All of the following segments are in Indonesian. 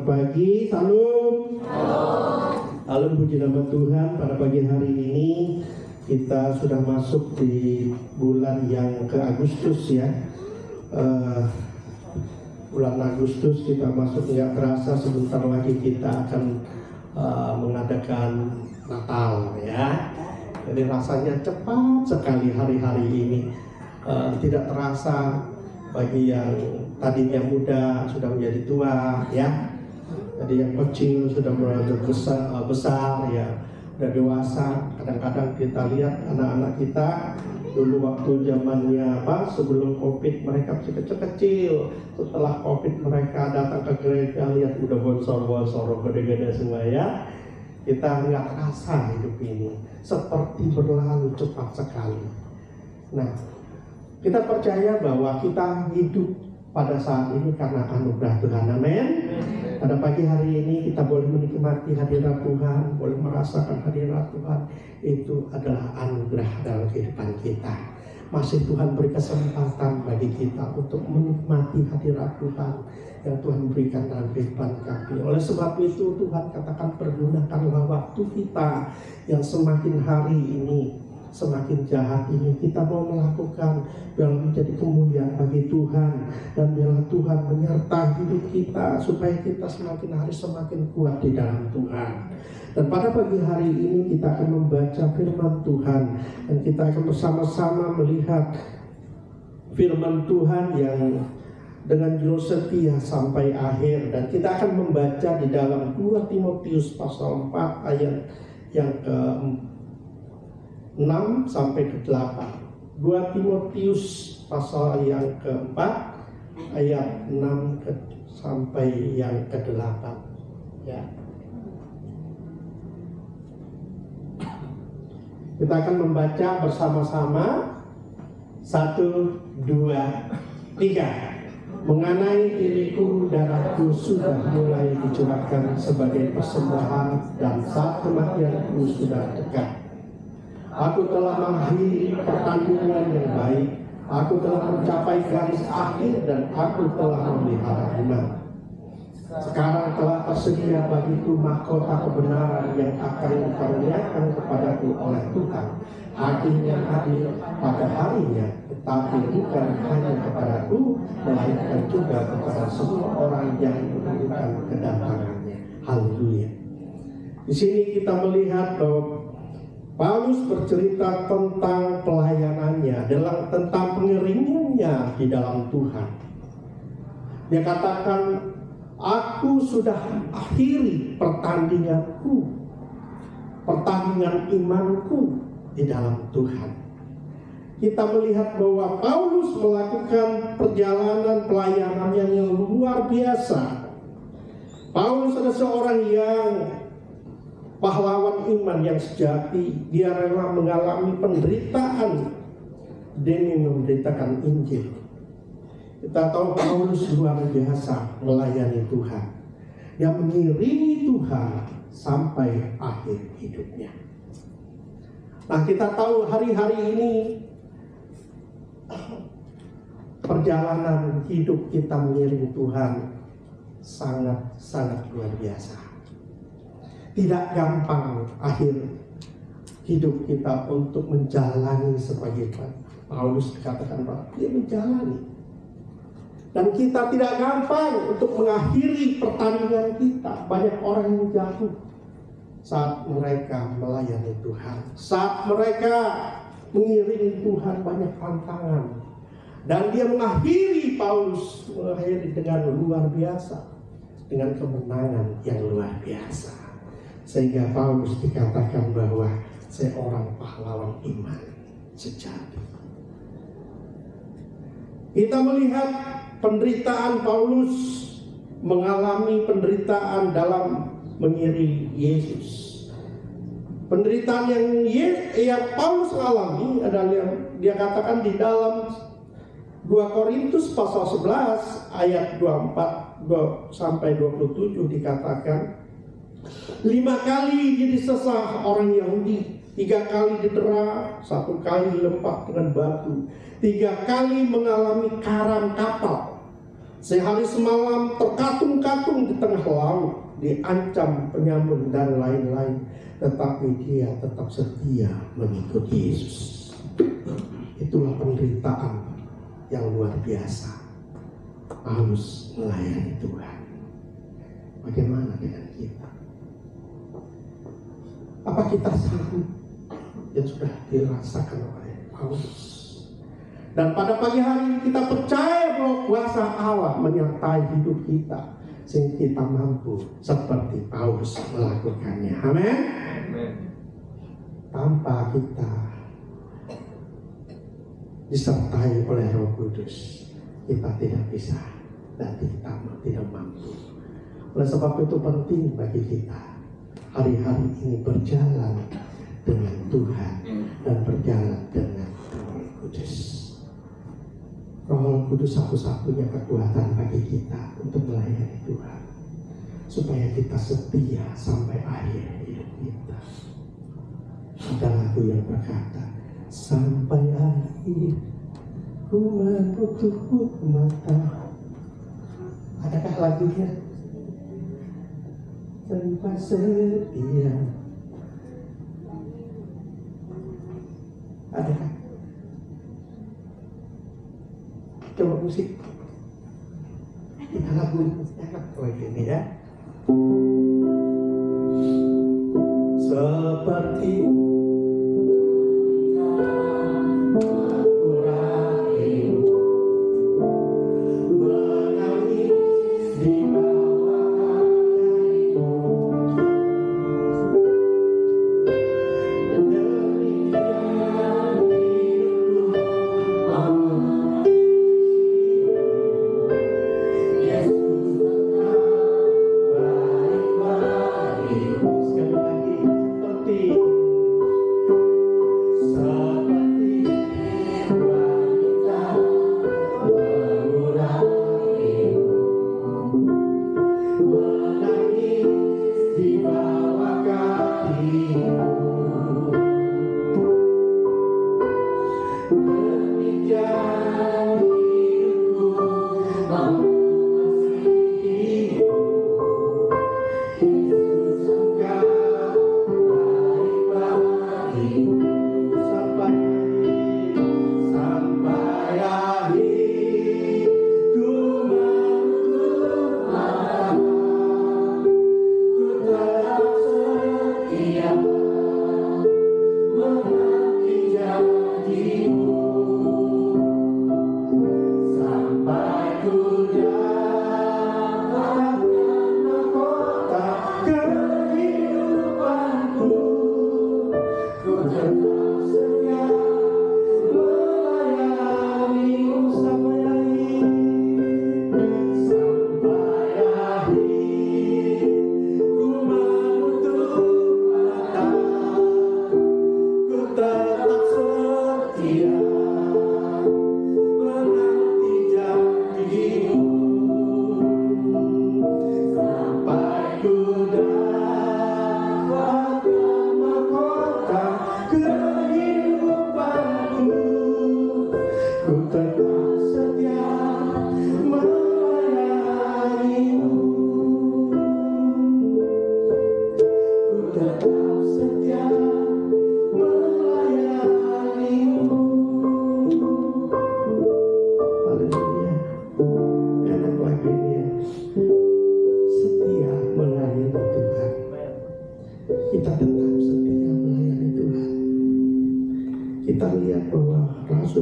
Selamat pagi, salam. Salam puji nama Tuhan. Pada pagi hari ini kita sudah masuk di bulan yang ke Agustus ya. Bulan Agustus kita masuk, nggak terasa sebentar lagi kita akan mengadakan Natal ya. Jadi rasanya cepat sekali hari-hari ini. Tidak terasa bagi yang tadinya muda sudah menjadi tua ya. Jadi yang kecil sudah mulai besar ya, udah dewasa. Kadang-kadang kita lihat anak-anak kita dulu waktu zamannya sebelum COVID mereka masih kecil-kecil. Setelah COVID mereka datang ke gereja, lihat udah bonsor-bonsor, gede-gede semua ya. Kita nggak terasa hidup ini seperti berlalu cepat sekali. Nah, kita percaya bahwa kita hidup pada saat ini karena anugerah Tuhan. Amin. Pada pagi hari ini kita boleh menikmati hadirat Tuhan, boleh merasakan hadirat Tuhan. Itu adalah anugerah dalam kehidupan kita. Masih Tuhan beri kesempatan bagi kita untuk menikmati hadirat Tuhan yang Tuhan berikan dalam kehidupan kami. Oleh sebab itu Tuhan katakan, pergunakanlah waktu kita yang semakin hari ini semakin jahat ini, kita mau melakukan yang menjadi kemuliaan bagi Tuhan, dan biarlah Tuhan menyertai hidup kita supaya kita semakin hari semakin kuat di dalam Tuhan. Dan pada pagi hari ini kita akan membaca firman Tuhan, dan kita akan bersama-sama melihat firman Tuhan yang dengan jujur setia sampai akhir. Dan kita akan membaca di dalam 2 Timotius pasal 4 ayat yang ke-6 sampai ke-8. 2 Timotius pasal yang ke-4 ayat 6 sampai yang ke-8 ya. Kita akan membaca bersama-sama. 1, 2, 3. Mengenai diriku, darahku sudah mulai dicurahkan sebagai persembahan, dan saat kematianku sudah dekat. Aku telah mengakhiri pertandingan yang baik. Aku telah mencapai garis akhir, dan aku telah memelihara iman. Sekarang telah tersedia bagiku mahkota kebenaran yang akan dikaruniakan kepadaku oleh Tuhan, Hakim yang adil pada harinya, tetapi bukan hanya kepadaku, melainkan juga kepada semua orang yang menantikan kedatangannya. Haleluya. Di sini kita melihat bahwa Paulus bercerita tentang pelayanannya, tentang pengiringannya di dalam Tuhan. Dia katakan, aku sudah akhiri pertandinganku, pertandingan imanku di dalam Tuhan. Kita melihat bahwa Paulus melakukan perjalanan pelayanannya yang luar biasa. Paulus adalah seorang yang pahlawan iman yang sejati. Dia rela mengalami penderitaan demi memberitakan Injil. Kita tahu Paulus luar biasa melayani Tuhan. Dia mengiringi Tuhan sampai akhir hidupnya. Nah, kita tahu hari-hari ini perjalanan hidup kita mengiringi Tuhan sangat-sangat luar biasa. Tidak gampang akhir hidup kita untuk menjalani sebagai Paulus katakan bahwa dia menjalani. Dan kita tidak gampang untuk mengakhiri pertandingan kita. Banyak orang yang jatuh saat mereka melayani Tuhan. Saat mereka mengiringi Tuhan, banyak tantangan. Dan dia mengakhiri, Paulus mengakhiri dengan luar biasa, dengan kemenangan yang luar biasa. Sehingga Paulus dikatakan bahwa seorang pahlawan iman sejati. Kita melihat penderitaan Paulus, mengalami penderitaan dalam mengiringi Yesus. Penderitaan yang Paulus alami adalah yang dia katakan di dalam 2 Korintus pasal 11 ayat 24 sampai 27 dikatakan, 5 kali jadi sesah orang Yahudi, 3 kali didera, 1 kali dilempar dengan batu, 3 kali mengalami karam kapal, sehari semalam terkatung-katung di tengah laut, diancam penyamun dan lain-lain, tetapi dia tetap setia mengikuti Yesus. Itulah penderitaan yang luar biasa Paulus melayani Tuhan. Bagaimana dengan kita? Apa kita sanggup yang sudah dirasakan oleh Paulus? Dan pada pagi hari kita percaya bahwa kuasa Allah menyertai hidup kita, sehingga kita mampu seperti Paulus melakukannya. Amin. Tanpa kita disertai oleh Roh Kudus, kita tidak bisa dan kita tidak mampu. Oleh sebab itu penting bagi kita hari-hari ini berjalan dengan Tuhan dan berjalan dengan Roh Kudus. Roh Kudus satu-satunya kekuatan bagi kita untuk melayani Tuhan, supaya kita setia sampai akhir hidup kita. Ada lagu yang berkata, sampai akhir ku menutup mata. Adakah lagunya? Tanpa setia. Adakah? Coba musik. Kita lagu enak ini ya. Seperti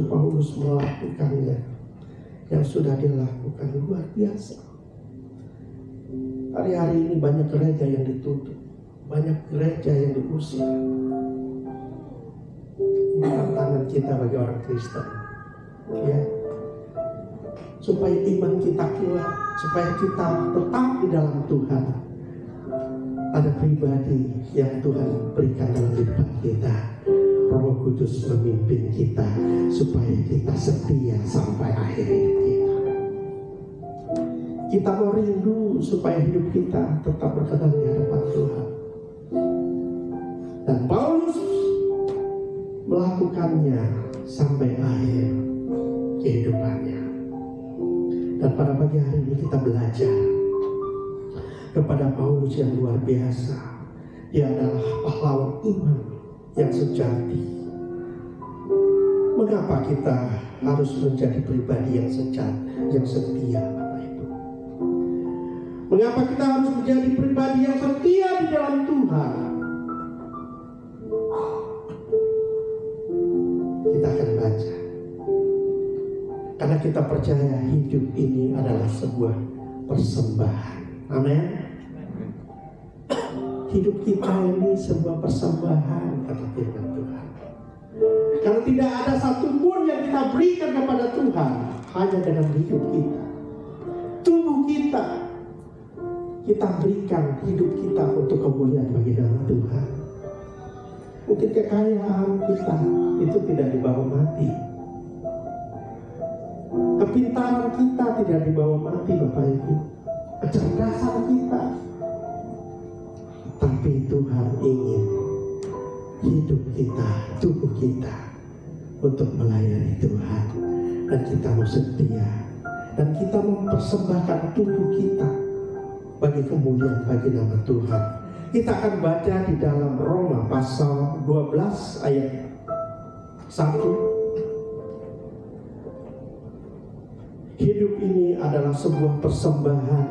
Paulus melakukannya yang sudah dilakukan luar biasa. Hari-hari ini banyak gereja yang ditutup, banyak gereja yang diusir. Ini tantangan kita bagi orang Kristen, ya, supaya iman kita kuat, supaya kita tetap di dalam Tuhan. Ada pribadi yang Tuhan berikan dalam hidup kita. Roh Kudus memimpin kita supaya kita setia sampai akhir hidup kita. Kita mau rindu supaya hidup kita tetap berkenan di hadapan Tuhan. Dan Paulus melakukannya sampai akhir kehidupannya. Dan pada pagi hari ini kita belajar kepada Paulus yang luar biasa. Dia adalah pahlawan iman yang sejati. Mengapa kita harus menjadi pribadi yang sejati, yang setia, Bapak Ibu? Mengapa kita harus menjadi pribadi yang setia di dalam Tuhan? Kita akan baca. Karena kita percaya hidup ini adalah sebuah persembahan. Amin. Hidup kita ini sebuah persembahan, kata firman Tuhan. Karena tidak ada satupun yang kita berikan kepada Tuhan hanya dengan hidup kita, tubuh kita. Kita berikan hidup kita untuk kemuliaan bagi nama Tuhan. Mungkin kekayaan kita itu tidak dibawa mati. Kepintaran kita tidak dibawa mati, Bapak Ibu. Kecerdasan kita. Tapi Tuhan ingin hidup kita, tubuh kita untuk melayani Tuhan. Dan kita mau setia. Dan kita mempersembahkan tubuh kita bagi kemuliaan bagi nama Tuhan. Kita akan baca di dalam Roma pasal 12 ayat 1. Hidup ini adalah sebuah persembahan.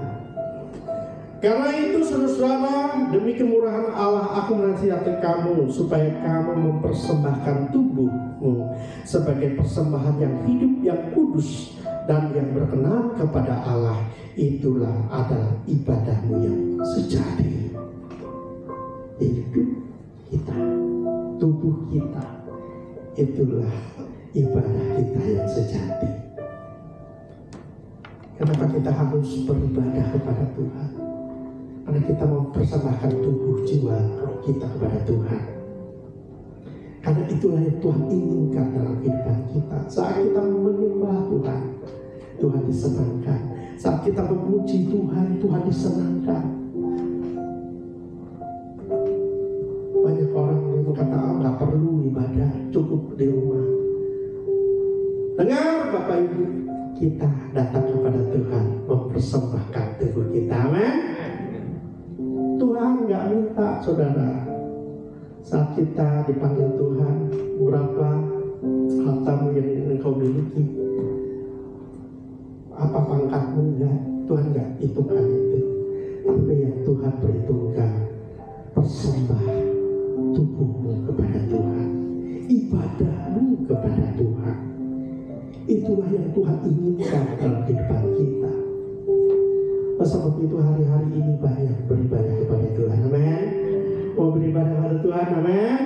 Karena itu saudara-saudara, demi kemurahan Allah aku menasihati kamu supaya kamu mempersembahkan tubuhmu sebagai persembahan yang hidup, yang kudus dan yang berkenan kepada Allah. Itulah adalah ibadahmu yang sejati. Hidup kita, tubuh kita, itulah ibadah kita yang sejati. Kenapa kita harus beribadah kepada Tuhan? Karena kita mempersembahkan tubuh, jiwa, roh kita kepada Tuhan. Karena itulah yang Tuhan inginkan dalam kehidupan kita. Saat kita menyembah Tuhan, Tuhan disenangkan. Saat kita memuji Tuhan, Tuhan disenangkan. Banyak orang yang berkata, nggak perlu ibadah, cukup di rumah. Dengar Bapak Ibu, kita datang kepada Tuhan mempersembahkan tubuh kita. Amin. Tuhan nggak minta, saudara, saat kita dipanggil Tuhan, berapa hartamu yang engkau miliki, apa pangkatmu, enggak. Tuhan nggak hitungkan itu. Tapi yang Tuhan perhitungkan, persembah tubuhmu kepada Tuhan, ibadahmu kepada Tuhan. Itulah yang Tuhan inginkan dalam kehidupan kita. Sebab itu hari-hari ini banyak beribadah kepada Tuhan. Amin. Mau beribadah kepada Tuhan. Amin.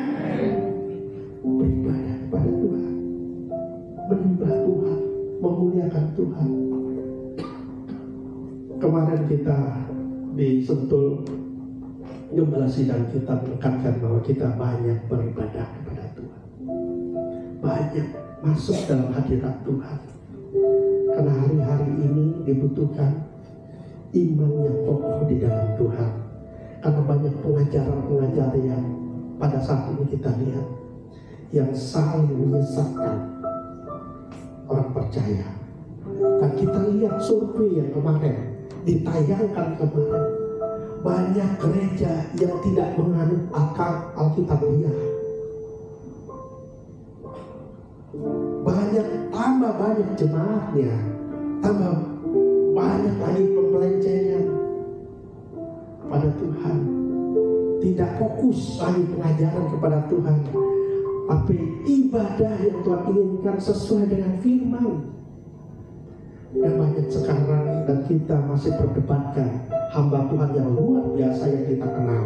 Beribadah kepada Tuhan, menyembah Tuhan, memuliakan Tuhan. Kemarin kita di Sentul Gembala Sidang kita menekankan bahwa kita banyak beribadah kepada Tuhan, banyak masuk dalam hadirat Tuhan. Karena hari-hari ini dibutuhkan iman yang kokoh di dalam Tuhan. Karena banyak pengajaran-pengajaran yang pada saat ini kita lihat yang saling menyesatkan orang percaya. Dan kita lihat survei yang kemarin ditayangkan kemarin, banyak gereja yang tidak menganut akal Alkitabiah. Tambah banyak jemaatnya, tambah banyak lagi pembelencengan kepada Tuhan. Tidak fokus lagi pengajaran kepada Tuhan, tapi ibadah yang Tuhan inginkan sesuai dengan firman. Dan banyak sekarang, dan kita masih perdebatkan hamba Tuhan yang luar biasa yang kita kenal,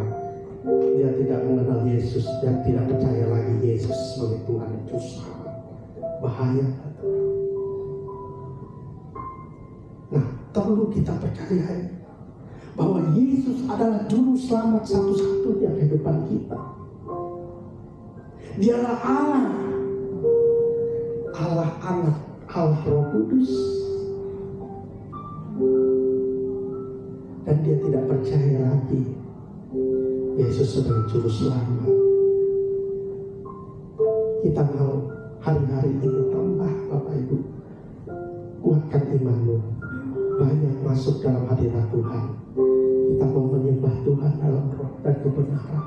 dia tidak mengenal Yesus dan tidak percaya lagi Yesus sebagai Tuhan. Itu salah, bahaya. Nah, perlu kita percaya bahwa Yesus adalah juru selamat satu-satunya kehidupan kita. Dialah Allah, Allah Anak, Allah Roh Kudus. Dan dia tidak percaya lagi Yesus sebagai juru selamat. Kita mau hari-hari ini tambah, Bapak Ibu, kuatkan imanmu. banyak masuk dalam hadirat Tuhan. Kita mau menyembah Tuhan dalam roh dan kebenaran,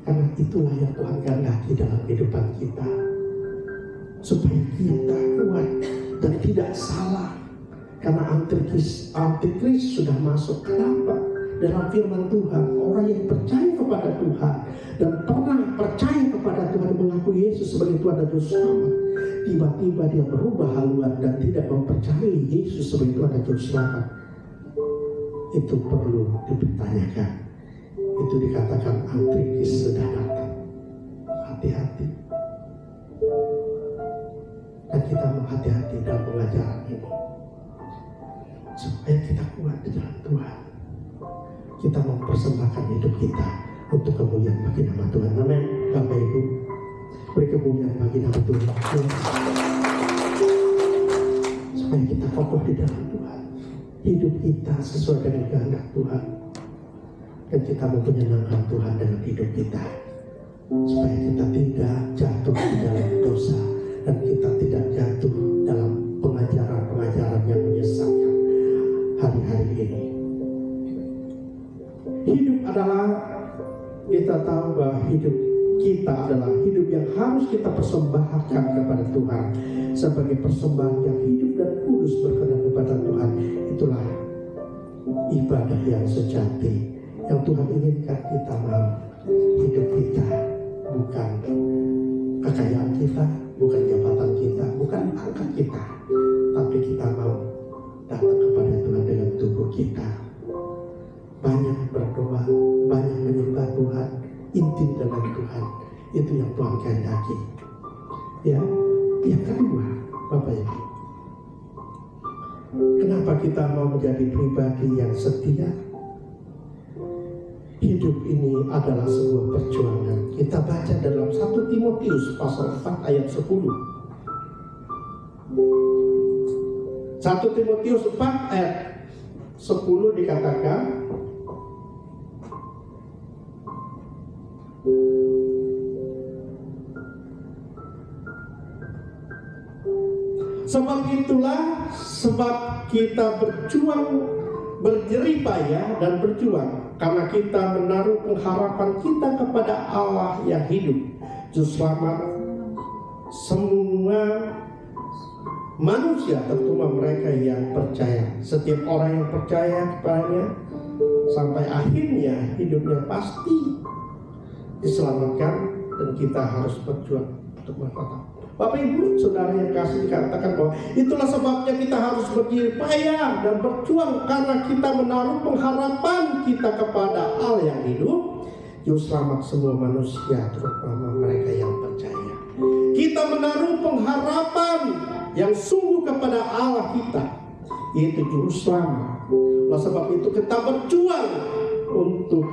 karena itulah yang Tuhan kehendaki dalam kehidupan kita, supaya kita kuat dan tidak salah. Karena antikris sudah masuk. Kenapa? Dalam firman Tuhan, orang yang percaya kepada Tuhan dan pernah percaya kepada Tuhan, mengakui Yesus sebagai Tuhan dan Juru Selamat, tiba-tiba dia berubah haluan dan tidak mempercayai Yesus sebagai Tuhan dan Juru Selamat. Itu perlu dipertanyakan. Itu dikatakan antikris sudah datang. Hati-hati. Dan kita menghati-hati dalam pengajaran ini, supaya kita kuat di dalam Tuhan. Kita mempersembahkan hidup kita untuk kemuliaan bagi nama Tuhan. Amin. Bapak Ibu, beri kemuliaan bagi nama Tuhan, supaya kita kokoh di dalam Tuhan. Hidup kita sesuai dengan kehendak Tuhan, dan kita memperkenalkan Tuhan dengan hidup kita, supaya kita tidak jatuh di dalam dosa, dan kita tidak jatuh dalam pengajaran-pengajaran yang menyesatkan hari-hari ini. Hidup adalah, kita tahu bahwa hidup kita adalah hidup yang harus kita persembahkan kepada Tuhan sebagai persembahan yang hidup dan kudus berkenan kepada Tuhan. Itulah ibadah yang sejati yang Tuhan inginkan kita mau. Hidup kita bukan kekayaan kita, bukan jabatan kita, bukan pangkat kita, tapi kita mau datang kepada Tuhan dengan tubuh kita. Banyak berdoa, banyak menyembah Tuhan, intim dengan Tuhan. Itu yang Tuhan kehendaki. Ya, yang kedua, Bapak Ibu, kenapa kita mau menjadi pribadi yang setia? Hidup ini adalah sebuah perjuangan. Kita baca dalam 1 Timotius pasal 4 ayat 10. 1 Timotius 4 ayat 10 dikatakan, sebab itulah sebab kita berjuang, berjerih payah dan berjuang, karena kita menaruh pengharapan kita kepada Allah yang hidup, Juru Selamat semua manusia, terutama mereka yang percaya. Setiap orang yang percaya kepadanya sampai akhirnya hidupnya pasti diselamatkan, dan kita harus berjuang untuk berkata. Bapak Ibu, saudara yang kasih, dikatakan bahwa itulah sebabnya kita harus berjerih payah dan berjuang, karena kita menaruh pengharapan kita kepada Allah yang hidup, Juru Selamat semua manusia, terutama mereka yang percaya. Kita menaruh pengharapan yang sungguh kepada Allah kita, yaitu Juru Selamat. Oleh sebab itu kita berjuang untuk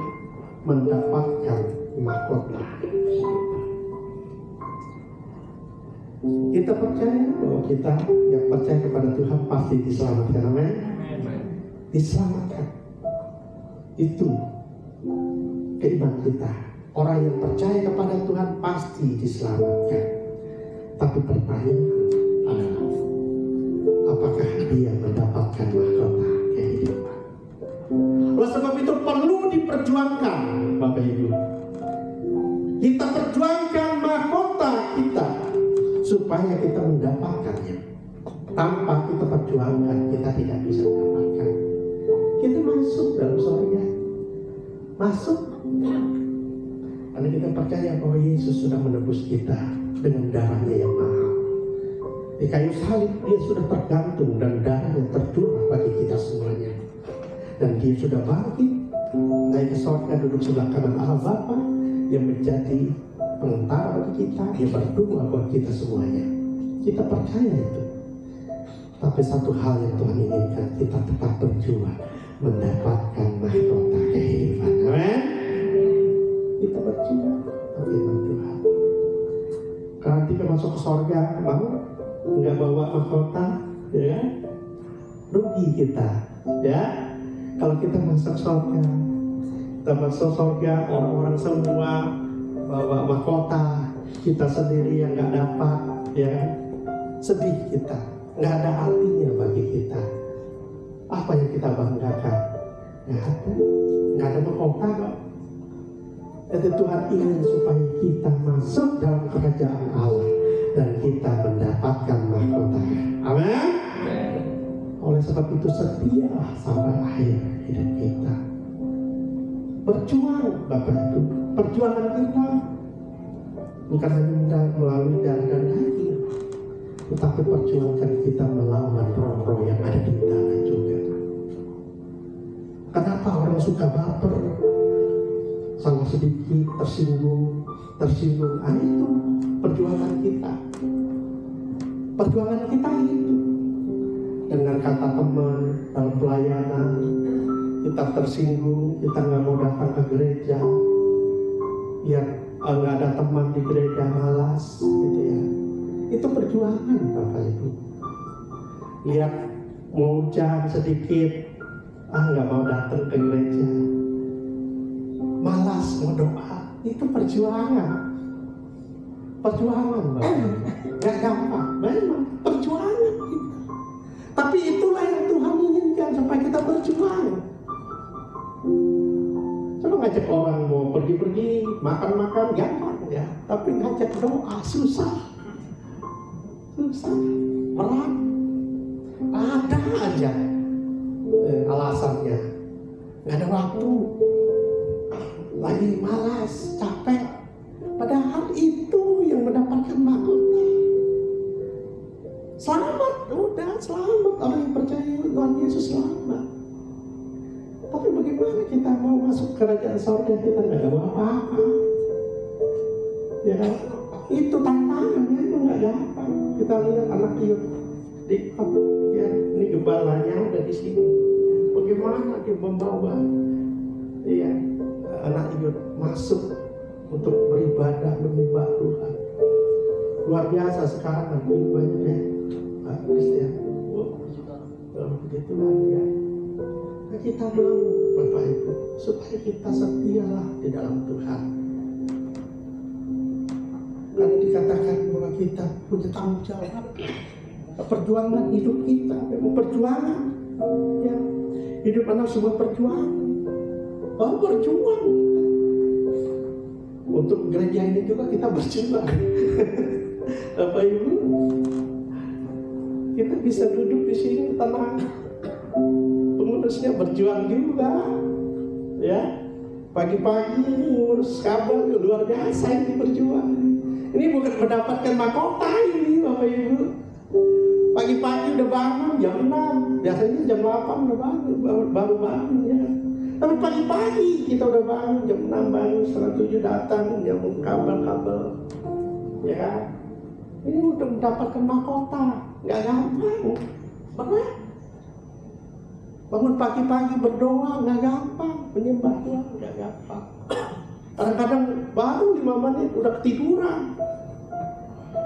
mendapatkan mahkota. Kita percaya bahwa kita yang percaya kepada Tuhan pasti diselamatkan. Amin. Diselamatkan. Itu keimanan kita. Orang yang percaya kepada Tuhan pasti diselamatkan. Tapi pertanyaan adalah, apakah dia mendapatkan mahkota kehidupan? Oleh sebab itu perlu diperjuangkan, Bapak Ibu. Kita perjuangkan mahkota kita supaya kita mendapatkannya. Tanpa kita perjuangkan, kita tidak bisa mendapatkan. Kita masuk dalam surga, masuk, karena kita percaya bahwa Yesus sudah menebus kita dengan darahnya yang mahal. Di kayu salib dia sudah tergantung dan darahnya tercurah bagi kita semuanya. Dan dia sudah bangkit, naik ke surga, duduk sebelah kanan Allah Bapa, yang menjadi pengentara bagi kita, dia berdoa buat kita semuanya. Kita percaya itu. Tapi satu hal yang Tuhan inginkan, kita tetap berjuang mendapatkan mahkota kehidupan. Amin. Kita berjuang firman Tuhan. Kalau kita masuk ke surga, mau nggak bawa mahkota, ya rugi kita, ya. Kalau kita masuk surga, orang-orang semua bawa mahkota, kita sendiri yang nggak dapat, ya sedih kita, nggak ada artinya bagi kita. kita banggakan? Nggak ada mahkota kok. Jadi Tuhan ingin supaya kita masuk dalam kerajaan Allah dan kita mendapatkan mahkota. Amin. Oleh sebab itu setialah sampai akhir hidup kita. Berjuang, Bapak Ibu. Perjuangan kita bukan hanya melalui darah dan daging, tetapi perjuangan kita melawan roh-roh yang ada di dalam juga. Kenapa orang suka baper? Salah sedikit tersinggung. Itu perjuangan kita. Perjuangan kita itu dengan kata teman dalam pelayanan, kita tersinggung, kita nggak mau datang ke gereja, biar nggak ada teman di gereja, malas, gitu ya. Itu perjuangan, Bapak Ibu. Lihat mau hujan sedikit, nggak mau datang ke gereja, malas mau doa. Itu perjuangan. Perjuangan, Bapak Ibu. Nggak gampang, memang perjuangan kita. Tapi itulah yang Tuhan inginkan, supaya kita berjuang. Coba ngajak orang mau pergi-pergi, makan-makan, gampang ya. Tapi ngajak doa susah, berat. Ada aja alasannya. Nggak ada waktu, lagi malas, capek. Padahal itu yang mendapatkan mahkota. Selamat, udah selamat. Orang yang percaya Tuhan Yesus selamat. Tapi bagaimana kita mau masuk kerajaan surga, kita nggak ada apa-apa? Ya, itu tantangannya, itu nggak gampang. Kita lihat anak Iut di ya, ini gembalanya ada di sini. Bagaimana dia membawa ya, anak Iut masuk untuk beribadah menyembah Tuhan. Luar biasa sekarang kan banyak ya, Kristen. Begitulah ya. Kita mau, Bapak Ibu, supaya kita setialah di dalam Tuhan. Karena dikatakan bahwa kita punya tanggung jawab. Perjuangan hidup kita memang perjuangan. Ya. Hidup anak sebuah perjuangan. Berjuang. Untuk gereja ini juga kita berjuang. Bapak Ibu, kita bisa duduk di sini tenang. Pengurusnya berjuang juga, ya. Pagi-pagi ngurus kabel luar biasa, ini berjuang. Ini bukan mendapatkan mahkota ini, Bapak Ibu. Pagi-pagi udah bangun jam 6, biasanya jam 8 udah bangun, baru bangun ya. Tapi pagi-pagi kita udah bangun jam 6, bangun setengah 7 datang, nyambung kabel-kabel, ya kan? Ini udah mendapatkan mahkota, nggak gampang, berat. Bangun pagi-pagi berdoa nggak gampang, menyembah Tuhan nggak gampang. Kadang-kadang baru 5 menit udah ketiduran,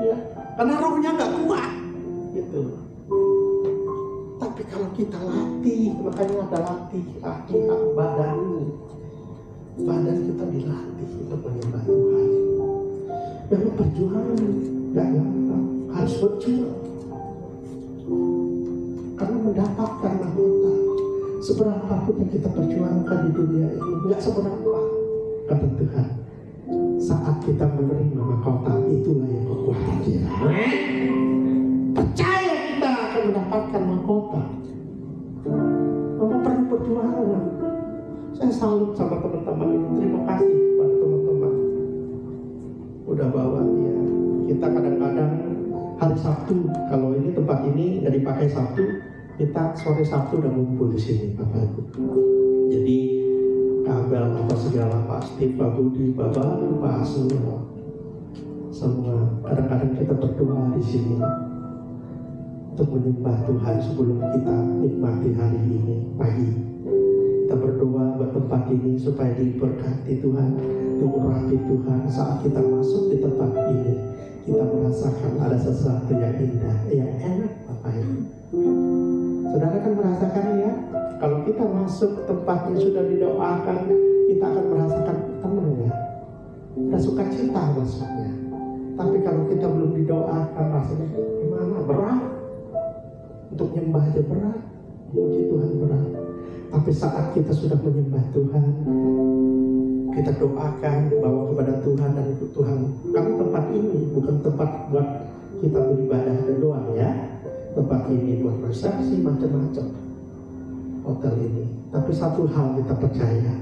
ya, karena rohnya nggak kuat, gitu. Tapi kalau kita latih, makanya ada latih badan ini. Badan kita dilatih untuk menyembah Tuhan. Memang perjuangan nggak gampang, harus berjuang. Karena mendapatkan mahkota, seberapa pun yang kita perjuangkan di dunia ini, nggak seberapa, kata Tuhan. Saat kita menerima mahkota, itulah yang kekuatan kita. Percaya kita akan mendapatkan mahkota. Maka perlu perjuangan. Saya salut sama teman-teman ini. Terima kasih kepada teman-teman. Udah bawa ya. Kita kadang-kadang hari Sabtu, kalau ini tempat ini nggak dipakai Sabtu, kita sore Sabtu udah ngumpul di sini, Bapak Ibu. Jadi kabel apa segala, Pak Steve, Pak Budi, Pak Baru, Pak semua. Kadang-kadang kita berdoa di sini untuk menyembah Tuhan sebelum kita nikmati hari ini pagi. Kita berdoa buat tempat ini supaya diberkati Tuhan, diurapi Tuhan. Saat kita masuk di tempat ini, kita merasakan ada sesuatu yang indah, yang enak, Bapak Ibu. Saudara kan merasakan ya, kalau kita masuk tempat yang sudah didoakan, kita akan merasakan tenang ya, ada sukacita maksudnya. Tapi kalau kita belum didoakan, rasanya gimana? Berat. Untuk nyembah aja berat. Puji Tuhan berat. Tapi saat kita sudah menyembah Tuhan, kita doakan, bawa kepada Tuhan, dan Tuhan, karena tempat ini bukan tempat buat kita beribadah doang ya. Tempat ini buat resepsi macam-macam, hotel ini. Tapi satu hal kita percaya,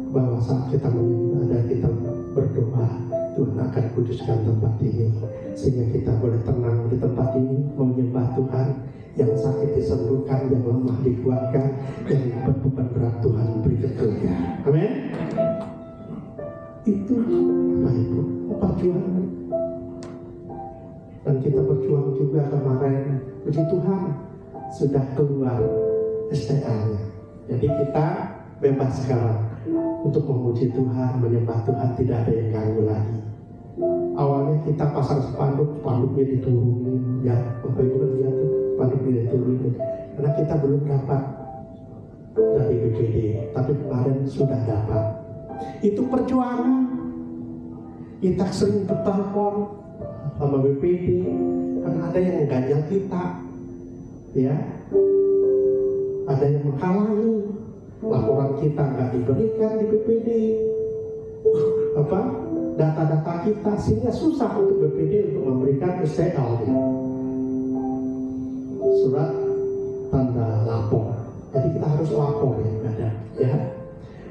bahwa saat kita menyembah dan kita berdoa, Tuhan akan kuduskan tempat ini, sehingga kita boleh tenang di tempat ini menyembah Tuhan. Yang sakit disembuhkan, yang lemah dikuatkan, yang berbeban berat Tuhan beri keteguhan. Amin. Itu Bapak Ibu perjuangan. Dan kita berjuang juga kemarin. Puji Tuhan sudah keluar STA-nya. Jadi kita bebas sekarang untuk memuji Tuhan, menyembah Tuhan, tidak ada yang ganggu lagi. Awalnya kita pasang spanduknya diturunin, ya Bapak Ibu kan lihat tuh, spanduknya diturunin, karena kita belum dapat dari BPD, tapi kemarin sudah dapat. Itu perjuangan. Kita sering bertelepon sama BPD, karena ada yang ganjal kita, ya, ada yang menghalangi laporan kita nggak diberikan di BPD, data-data kita, sehingga susah untuk BPD untuk memberikan STL, surat tanda lapor. Jadi kita harus lapor ya.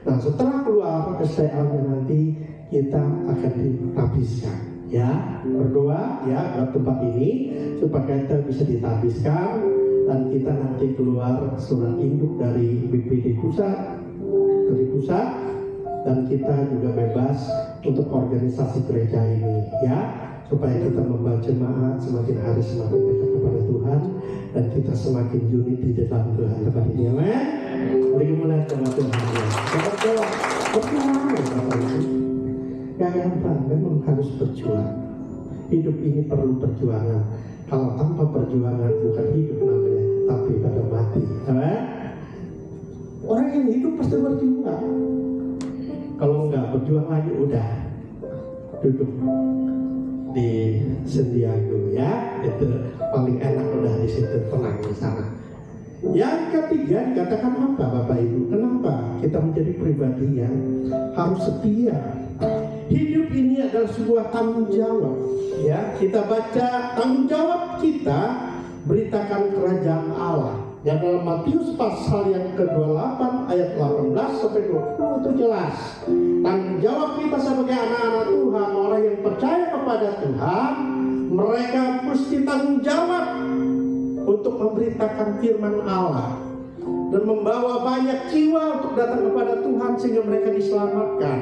Nah, setelah keluar STL-nya nanti kita akan ditabiskan, ya. Berdoa ya buat tempat ini supaya kita bisa ditabiskan, dan kita nanti keluar surat induk dari BPD pusat, dan kita juga bebas untuk organisasi gereja ini, ya, supaya kita membawa jemaat semakin hari semakin dekat kepada Tuhan, dan kita semakin unit di dalam Tuhan tempat ini. Amin. Beri kemuliaan kepada Tuhan. Berjuang, Bapak Ibu. Gak gampang, memang harus berjuang. Hidup ini perlu perjuangan. Kalau tanpa perjuangan bukan hidup namanya, tapi pada mati. Amin. Orang yang hidup pasti berjuang. Kalau enggak berjuang lagi, udah duduk di Sandiago, ya, itu paling enak, udah di situ, tenang di sana. Yang ketiga dikatakan apa, Bapak Ibu? Kenapa kita menjadi pribadi yang harus setia? Hidup ini adalah sebuah tanggung jawab, ya. Kita baca tanggung jawab kita, beritakan kerajaan Allah. Yang dalam Matius pasal yang ke-28 ayat 18 sampai 20 itu jelas. Tanggung jawab kita sebagai anak-anak Tuhan, orang yang percaya kepada Tuhan, mereka mesti tanggung jawab untuk memberitakan firman Allah dan membawa banyak jiwa untuk datang kepada Tuhan sehingga mereka diselamatkan.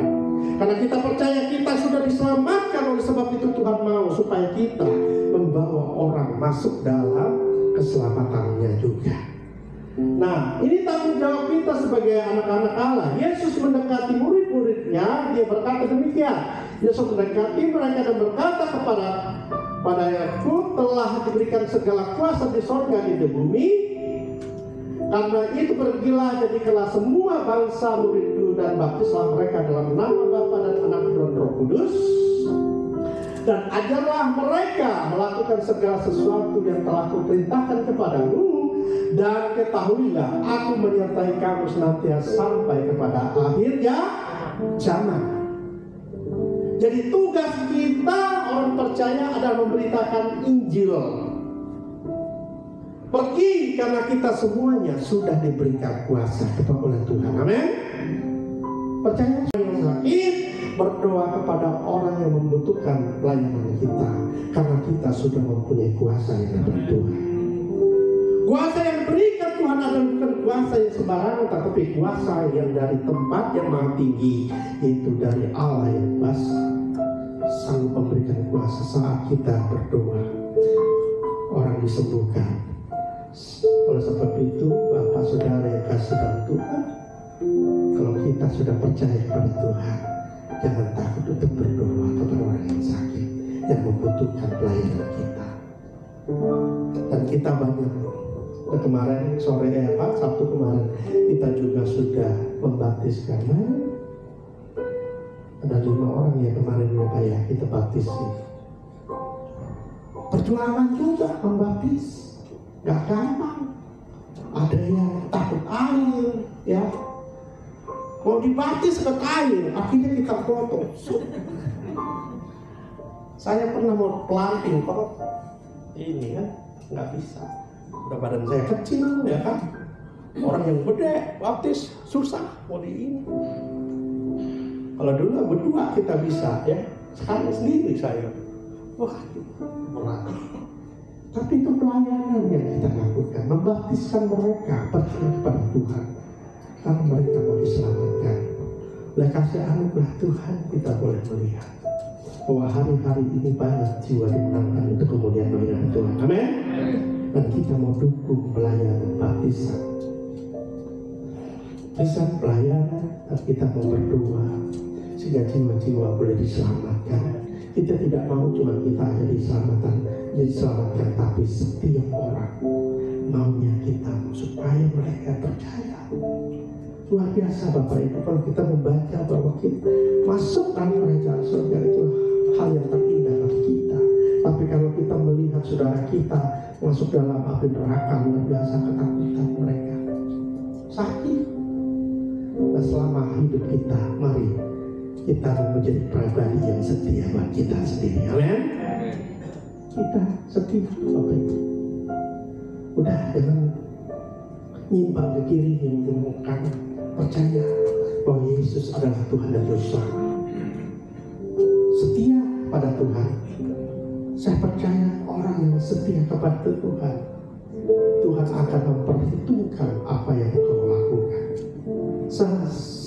Karena kita percaya kita sudah diselamatkan, oleh sebab itu Tuhan mau supaya kita membawa orang masuk dalam keselamatannya juga. Nah, ini tanggung jawab kita sebagai anak-anak Allah. Yesus mendekati murid-muridnya, dia berkata demikian. Yesus mendekati mereka dan berkata kepada Yakub, telah diberikan segala kuasa di sorga dan di bumi. Karena itu pergilah, jadikanlah semua bangsa muridku dan baptislah mereka dalam nama Bapa dan Anak dan Roh Kudus. Dan ajarlah mereka melakukan segala sesuatu yang telah kuperintahkan kepadamu. Dan ketahuilah, aku menyertai kamu senantiasa sampai kepada akhirnya zaman. Jadi tugas kita orang percaya adalah memberitakan Injil. Pergi karena kita semuanya sudah diberikan kuasa oleh Tuhan. Amin. Percaya yang sakit, berdoa kepada orang yang membutuhkan pelayanan kita, karena kita sudah mempunyai kuasa yang dari Tuhan. Kuasa yang diberikan Tuhan adalah bukan kuasa yang sembarangan, tetapi kuasa yang dari tempat yang maha tinggi, yaitu dari Allah yang kuasa, sanggup memberikan kuasa saat kita berdoa, orang disembuhkan. Oleh sebab itu, Bapak Saudara yang kasih dalam Tuhan, kalau kita sudah percaya kepada Tuhan, jangan takut untuk berdoa kepada orang yang sakit, yang membutuhkan pelayanan kita. Dan kita banyak. Kemarin sore Sabtu kemarin kita juga sudah membaptiskan. Ada 5 orang ya kemarin Bapak ya kita baptis. Perjuangan juga membaptis, gak gampang. ya. Mau dibaptis ke air, akhirnya kita foto. Saya pernah mau planting kok ini kan nggak bisa. Udah badan saya kecil ya kan. Orang yang gede baptis susah mau di ini. Kalau dulu berdua kita bisa ya. Sekarang sendiri saya. Wah, berat. Tapi itu pelayanan yang kita lakukan, membaptiskan mereka percaya kepada Tuhan. Karena mereka mau diselamatkan. Oleh kasih anugerah Tuhan kita boleh melihat bahwa hari-hari ini banyak jiwa dimenangkan untuk kemudian melihat Tuhan. Amin. Dan kita mau dukung pelayanan baptisan. Bisa pelayanan dan kita mau berdoa sehingga jiwa-jiwa boleh diselamatkan. Kita tidak mau cuma kita aja diselamatkan, tapi setiap orang maunya kita supaya mereka percaya. Luar biasa Bapak Ibu, kalau kita membaca bahwa kita masuk dalam kerajaan surga itu hal yang terindah bagi kita. Tapi kalau kita melihat saudara kita masuk dalam api neraka, luar biasa ketakutan mereka, sakit. Dan selama hidup kita, mari kita menjadi pribadi yang setia buat kita sendiri. Amin. Kita setia Bapak Ibu. Udah jangan nyimpang ke kiri, nyimpang ke kanan. Percaya bahwa Yesus adalah Tuhan dan Juru Selamat. Setia pada Tuhan. Saya percaya orang yang setia kepada Tuhan, Tuhan akan memperhitungkan apa yang kau lakukan.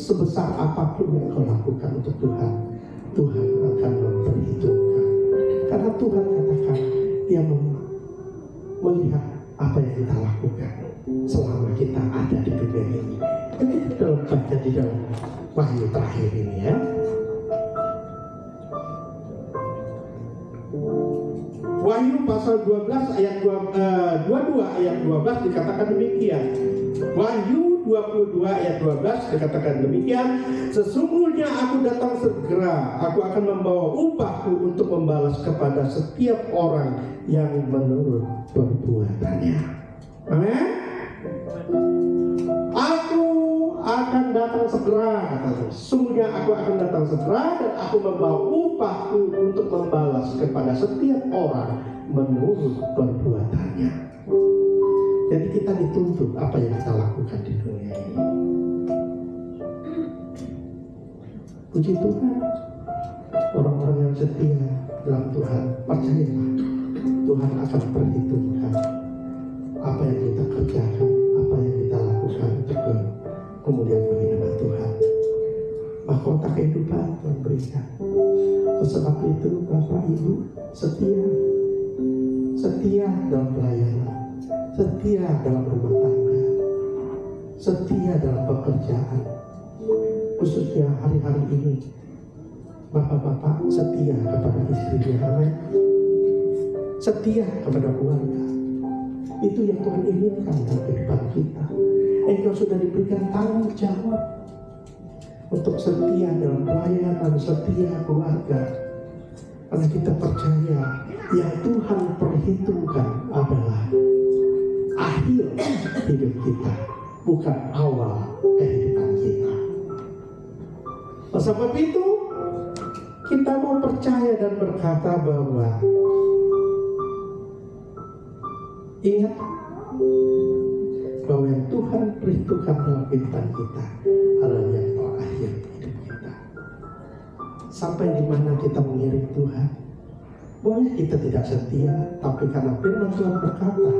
Sebesar apapun yang kau lakukan untuk Tuhan, Tuhan akan memperhitungkan. Karena Tuhan katakan Dia melihat apa yang kita lakukan selama kita ada di dunia ini. Ini dalam baca di dalam Wahyu terakhir ini ya. Wahyu pasal 12 ayat 22 ayat 12 dikatakan demikian. Wahyu 22 ayat 12 dikatakan demikian. Sesungguhnya aku datang segera, aku akan membawa upahku untuk membalas kepada setiap orang yang menurut perbuatannya. Amin. Aku akan datang segera, katanya. Sesungguhnya aku akan datang segera dan aku membawa upahku untuk membalas kepada setiap orang menurut perbuatannya. Jadi kita dituntut apa yang kita lakukan di dunia ini. Puji Tuhan, orang-orang yang setia dalam Tuhan, percayalah Tuhan akan perhitungkan apa yang kita kerjakan, apa yang kita lakukan untuk kemudian menghidupkan Tuhan. Mahkota kehidupan Tuhan berikan. Sebab itu Bapak Ibu setia dalam pelayanan, setia dalam rumah tangga, setia dalam pekerjaan. Khususnya hari-hari ini Bapak-bapak setia kepada istrinya, amin. Setia kepada keluarga. Itu yang Tuhan inginkan dalam kehidupan kita. Engkau sudah diberikan tanggung jawab untuk setia dalam pelayanan, setia keluarga. Karena kita percaya yang Tuhan perhitungkan adalah akhir hidup kita, bukan awal kehidupan kita. Sebab itu kita mau percaya dan berkata bahwa ingat bahwa yang Tuhan perhitungkan dalam kehidupan kita adalah yang akhir hidup kita. Sampai di mana kita mengiring Tuhan, boleh kita tidak setia, tapi karena firman Tuhan berkata,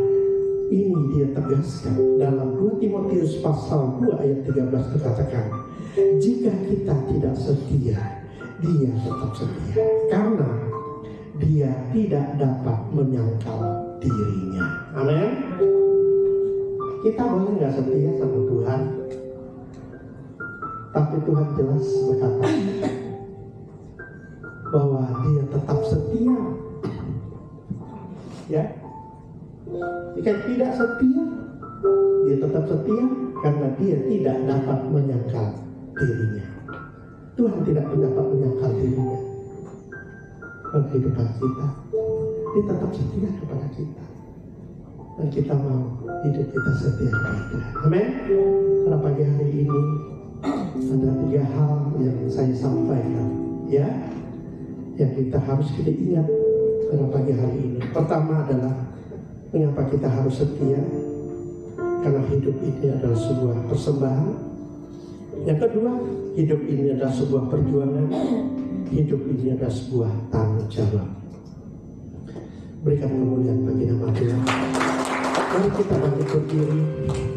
ini dia tegaskan dalam 2 Timotius pasal 2 ayat 13 dikatakan, jika kita tidak setia, dia tetap setia, karena dia tidak dapat menyangkal dirinya. Amin. Kita boleh nggak setia sama Tuhan, tapi Tuhan jelas berkata bahwa dia tetap setia. Ya, jika tidak setia, dia tetap setia karena dia tidak dapat menyangkal dirinya. Tuhan tidak dapat menyangkal dirinya dalam kehidupan kita. Dia tetap setia kepada kita. dan kita mau hidup kita setia kepada. Amin. Pada pagi hari ini ada 3 hal yang saya sampaikan, ya, yang kita harus ingat pada pagi hari ini. Pertama adalah mengapa kita harus setia, karena hidup ini adalah sebuah persembahan. Yang kedua, hidup ini adalah sebuah perjuangan. Hidup ini adalah sebuah tanggung jawab. Berikan kemuliaan bagi nama Tuhan. Mari kita bangkit berdiri.